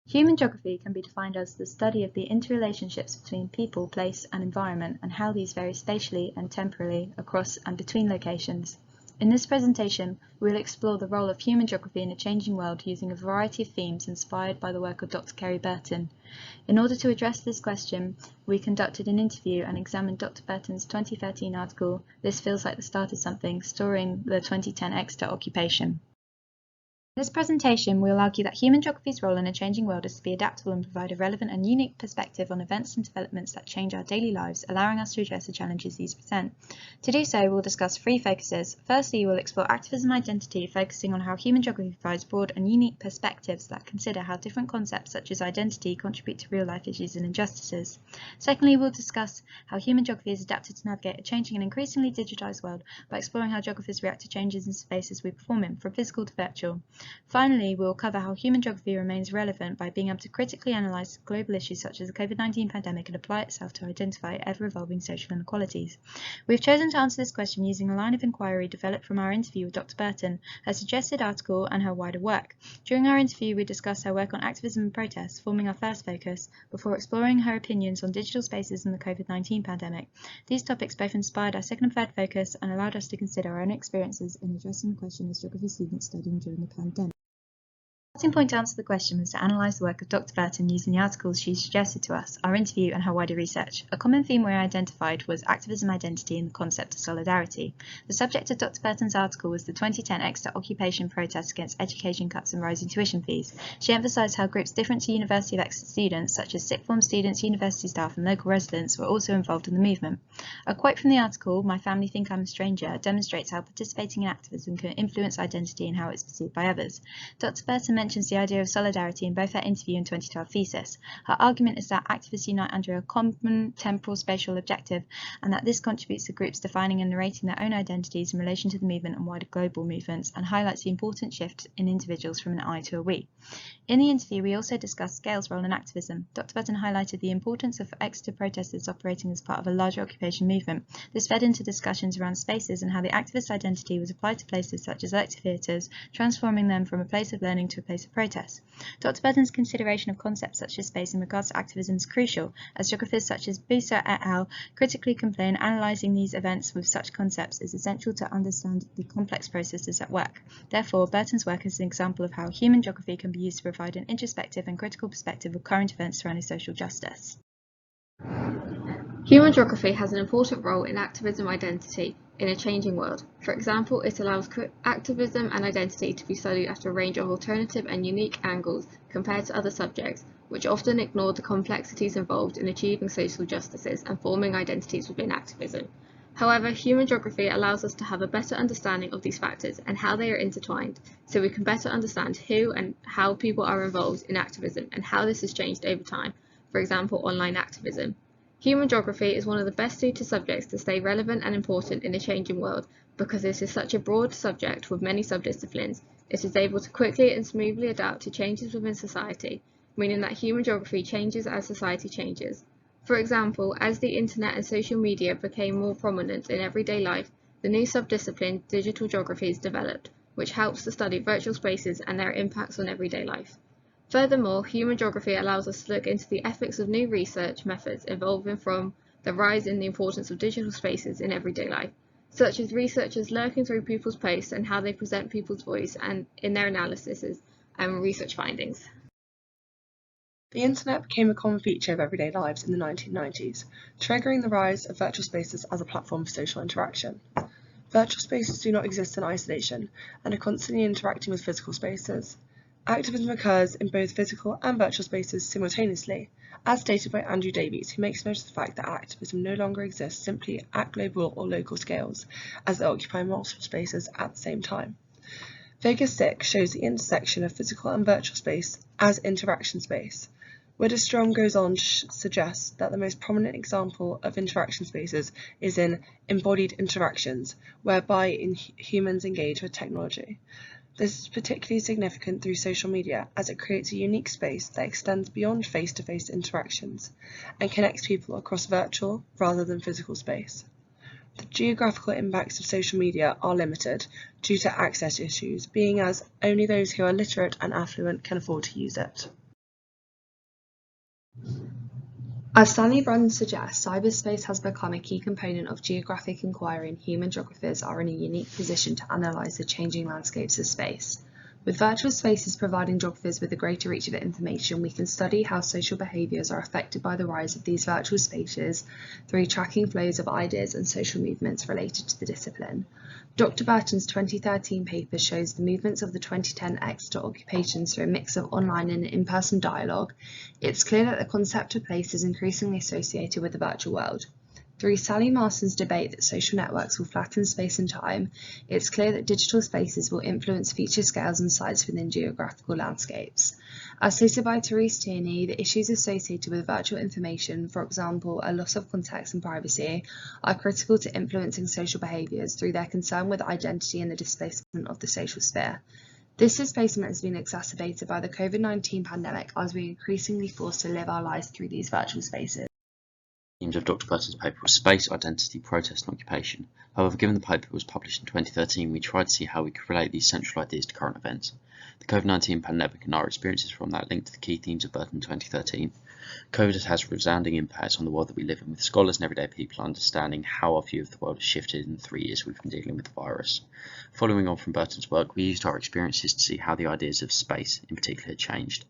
Human geography can be defined as the study of the interrelationships between people, place, and environment, and how these vary spatially and temporally across and between locations. In this presentation, we will explore the role of human geography in a changing world using a variety of themes inspired by the work of Dr. Kerry Burton. In order to address this question, we conducted an interview and examined Dr. Burton's 2013 article, "This Feels Like the Start of Something," storing the 2010 Exeter occupation. In this presentation, we will argue that human geography's role in a changing world is to be adaptable and provide a relevant and unique perspective on events and developments that change our daily lives, allowing us to address the challenges these present. To do so, we'll discuss three focuses. Firstly, we'll explore activism identity, focusing on how human geography provides broad and unique perspectives that consider how different concepts such as identity contribute to real-life issues and injustices. Secondly, we'll discuss how human geography is adapted to navigate a changing and increasingly digitized world by exploring how geographers react to changes in spaces we perform in, from physical to virtual. Finally, we will cover how human geography remains relevant by being able to critically analyse global issues such as the COVID-19 pandemic and apply itself to identify ever-evolving social inequalities. We've chosen to answer this question using a line of inquiry developed from our interview with Dr. Burton, her suggested article, and her wider work. During our interview, we discussed her work on activism and protest, forming our first focus, before exploring her opinions on digital spaces and the COVID-19 pandemic. These topics both inspired our second and third focus and allowed us to consider our own experiences in addressing the question as geography students studying during the pandemic. The starting point to answer the question was to analyse the work of Dr. Burton using the articles she suggested to us, our interview, and her wider research. A common theme we identified was activism identity and the concept of solidarity. The subject of Dr. Burton's article was the 2010 Exeter occupation protest against education cuts and rising tuition fees. She emphasised how groups different to University of Exeter students, such as sixth form students, university staff, and local residents, were also involved in the movement. A quote from the article, "My family think I'm a stranger," demonstrates how participating in activism can influence identity and how it's perceived by others. Dr. Burton mentions the idea of solidarity in both her interview and 2012 thesis. Her argument is that activists unite under a common temporal spatial objective, and that this contributes to groups defining and narrating their own identities in relation to the movement and wider global movements, and highlights the important shift in individuals from an I to a we. In the interview, we also discussed Scale's role in activism. Dr. Burton highlighted the importance of Exeter protesters operating as part of a larger occupation movement. This fed into discussions around spaces and how the activist identity was applied to places such as lecture theatres, transforming them from a place of learning to a place of protest. Dr. Burton's consideration of concepts such as space in regards to activism is crucial, as geographers such as Buser et al. Critically complain analysing these events with such concepts is essential to understand the complex processes at work. Therefore, Burton's work is an example of how human geography can be used to provide an introspective and critical perspective of current events surrounding social justice. Human geography has an important role in activism identity in a changing world. For example, it allows activism and identity to be studied at a range of alternative and unique angles compared to other subjects, which often ignore the complexities involved in achieving social justices and forming identities within activism. However, human geography allows us to have a better understanding of these factors and how they are intertwined, so we can better understand who and how people are involved in activism and how this has changed over time, for example, online activism. Human geography is one of the best suited subjects to stay relevant and important in a changing world because it is such a broad subject with many subdisciplines. It is able to quickly and smoothly adapt to changes within society, meaning that human geography changes as society changes. For example, as the internet and social media became more prominent in everyday life, the new subdiscipline digital geography is developed, which helps to study virtual spaces and their impacts on everyday life. Furthermore, human geography allows us to look into the ethics of new research methods evolving from the rise in the importance of digital spaces in everyday life, such as researchers lurking through people's posts and how they present people's voice and in their analyses and research findings. The internet became a common feature of everyday lives in the 1990s, triggering the rise of virtual spaces as a platform for social interaction. Virtual spaces do not exist in isolation and are constantly interacting with physical spaces. Activism occurs in both physical and virtual spaces simultaneously, as stated by Andrew Davies, who makes note of the fact that activism no longer exists simply at global or local scales, as they occupy multiple spaces at the same time. Figure 6 shows the intersection of physical and virtual space as interaction space. Widderstrom goes on to suggest that the most prominent example of interaction spaces is in embodied interactions, whereby humans engage with technology. This is particularly significant through social media, as it creates a unique space that extends beyond face-to-face interactions and connects people across virtual rather than physical space. The geographical impacts of social media are limited due to access issues, being as only those who are literate and affluent can afford to use it. As Stanley Brunn suggests, cyberspace has become a key component of geographic inquiry, and human geographers are in a unique position to analyse the changing landscapes of space. With virtual spaces providing geographers with a greater reach of information, we can study how social behaviours are affected by the rise of these virtual spaces through tracking flows of ideas and social movements related to the discipline. Dr. Burton's 2013 paper shows the movements of the 2010 Exeter occupations through a mix of online and in-person dialogue. It's clear that the concept of place is increasingly associated with the virtual world. Through Sally Marston's debate that social networks will flatten space and time, it's clear that digital spaces will influence feature scales and sites within geographical landscapes. As stated by Therese Tierney, the issues associated with virtual information, for example, a loss of context and privacy, are critical to influencing social behaviours through their concern with identity and the displacement of the social sphere. This displacement has been exacerbated by the COVID-19 pandemic as we are increasingly forced to live our lives through these virtual spaces. Themes of Dr. Burton's paper was space, identity, protest and occupation. However, given the paper was published in 2013, we tried to see how we could relate these central ideas to current events. The COVID-19 pandemic and our experiences from that linked to the key themes of Burton 2013. COVID has resounding impacts on the world that we live in, with scholars and everyday people understanding how our view of the world has shifted in the 3 years we've been dealing with the virus. Following on from Burton's work, we used our experiences to see how the ideas of space in particular had changed.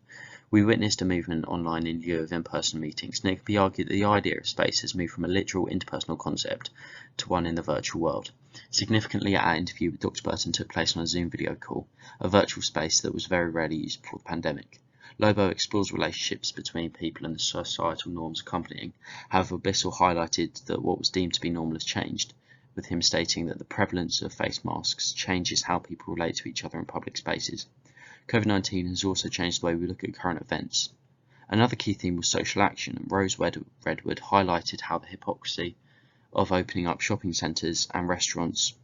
We witnessed a movement online in lieu of in-person meetings, and it could be argued that the idea of space has moved from a literal interpersonal concept to one in the virtual world. Significantly, our interview with Dr. Burton took place on a Zoom video call, a virtual space that was very rarely used before the pandemic. Lobo explores relationships between people and the societal norms accompanying. However, Bissell highlighted that what was deemed to be normal has changed, with him stating that the prevalence of face masks changes how people relate to each other in public spaces. COVID-19 has also changed the way we look at current events. Another key theme was social action, and Rose Redwood highlighted how the hypocrisy of opening up shopping centres and restaurants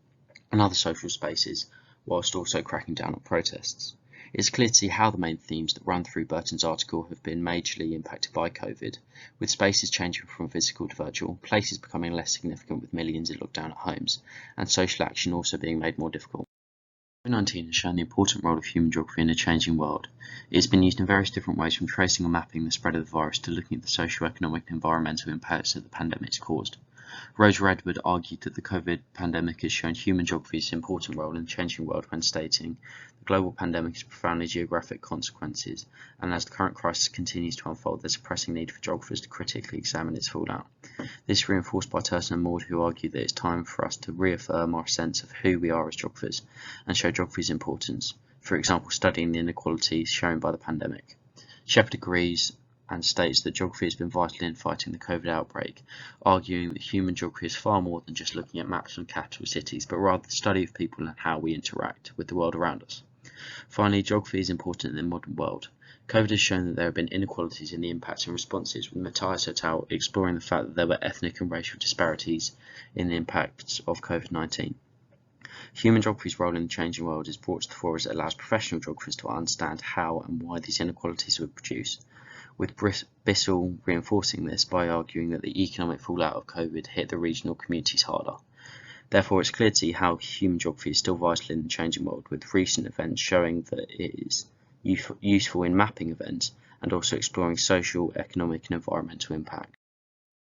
and other social spaces, whilst also cracking down on protests. It's clear to see how the main themes that run through Burton's article have been majorly impacted by COVID, with spaces changing from physical to virtual, places becoming less significant with millions in lockdown at homes, and social action also being made more difficult. COVID-19 has shown the important role of human geography in a changing world. It has been used in various different ways, from tracing and mapping the spread of the virus to looking at the socio-economic and environmental impacts that the pandemic has caused. Rose Redwood argued that the COVID pandemic has shown human geography's important role in the changing world when stating, the global pandemic has profoundly geographic consequences, and as the current crisis continues to unfold, there's a pressing need for geographers to critically examine its fallout. This is reinforced by Turton and Maud, who argue that it's time for us to reaffirm our sense of who we are as geographers and show geography's importance, for example studying the inequalities shown by the pandemic. Shepherd agrees and states that geography has been vital in fighting the COVID outbreak, arguing that human geography is far more than just looking at maps on capital cities, but rather the study of people and how we interact with the world around us. Finally, geography is important in the modern world. COVID has shown that there have been inequalities in the impacts and responses, with Matthias et al. Exploring the fact that there were ethnic and racial disparities in the impacts of COVID-19. Human geography's role in the changing world is brought to the fore as it allows professional geographers to understand how and why these inequalities were produced, with Bissell reinforcing this by arguing that the economic fallout of COVID hit the regional communities harder. Therefore, it's clear to see how human geography is still vital in the changing world, with recent events showing that it is useful in mapping events and also exploring social, economic and environmental impact.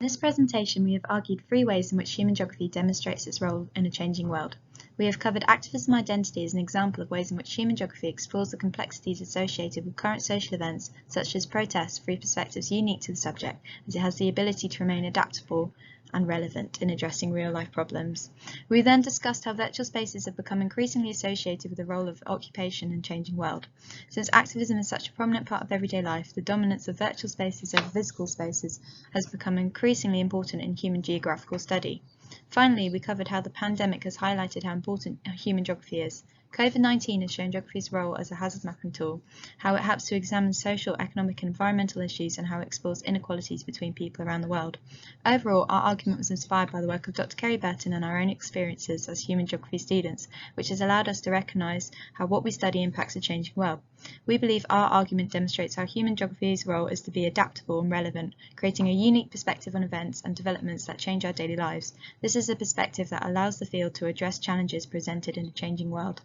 In this presentation, we have argued 3 ways in which human geography demonstrates its role in a changing world. We have covered activism identity as an example of ways in which human geography explores the complexities associated with current social events, such as protests, through perspectives unique to the subject, as it has the ability to remain adaptable and relevant in addressing real-life problems. We then discussed how virtual spaces have become increasingly associated with the role of occupation in a changing world. Since activism is such a prominent part of everyday life, the dominance of virtual spaces over physical spaces has become increasingly important in human geographical study. Finally, we covered how the pandemic has highlighted how important human geography is. COVID-19 has shown geography's role as a hazard mapping tool, how it helps to examine social, economic and environmental issues, and how it explores inequalities between people around the world. Overall, our argument was inspired by the work of Dr. Kerry Burton and our own experiences as human geography students, which has allowed us to recognise how what we study impacts a changing world. We believe our argument demonstrates how human geography's role is to be adaptable and relevant, creating a unique perspective on events and developments that change our daily lives. This is a perspective that allows the field to address challenges presented in a changing world.